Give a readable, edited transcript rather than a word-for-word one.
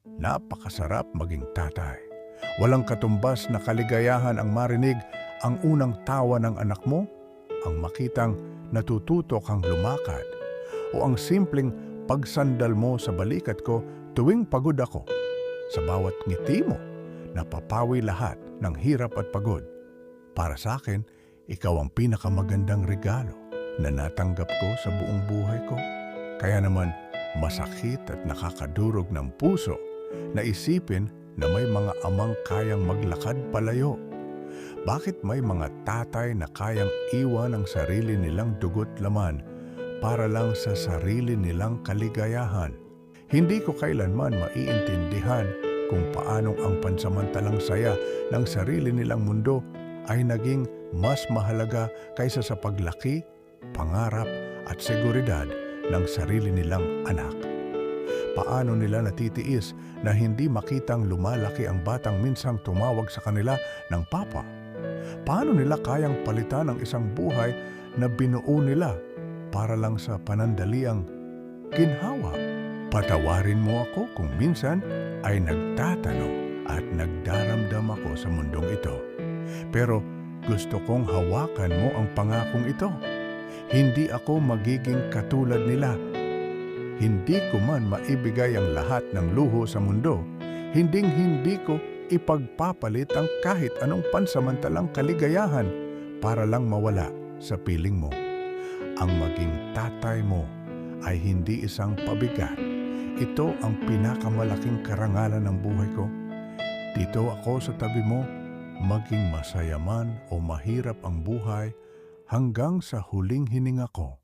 Napakasarap maging tatay. Walang katumbas na kaligayahan ang marinig ang unang tawa ng anak mo, ang makitang natututo kang lumakad, o ang simpleng pagsandal mo sa balikat ko tuwing pagod ako. Sa bawat ngiti mo, napapawi lahat ng hirap at pagod. Para sa akin, ikaw ang pinakamagandang regalo na natanggap ko sa buong buhay ko. Kaya naman, masakit at nakakadurog ng puso na isipin na may mga amang kayang maglakad palayo. Bakit may mga tatay na kayang iwan ang sarili nilang dugo't laman para lang sa sarili nilang kaligayahan? Hindi ko kailanman maiintindihan kung paanong ang pansamantalang saya ng sarili nilang mundo ay naging mas mahalaga kaysa sa paglaki, pangarap at seguridad ng sarili nilang anak. Paano nila natitiis na hindi makitang lumalaki ang batang minsang tumawag sa kanila ng papa? Paano nila kayang palitan ang isang buhay na binuo nila para lang sa panandaliang ginhawa? Patawarin mo ako kung minsan ay nagtatanong at nagdaramdam ako sa mundong ito. Pero gusto kong hawakan mo ang pangakong ito. Hindi ako magiging katulad nila. Hindi ko man maibigay ang lahat ng luho sa mundo. Hindi ko ipagpapalit ang kahit anong pansamantalang kaligayahan para lang mawala sa piling mo. Ang maging tatay mo ay hindi isang pabigat. Ito ang pinakamalaking karangalan ng buhay ko. Dito ako sa tabi mo, maging masaya man o mahirap ang buhay hanggang sa huling hininga ko.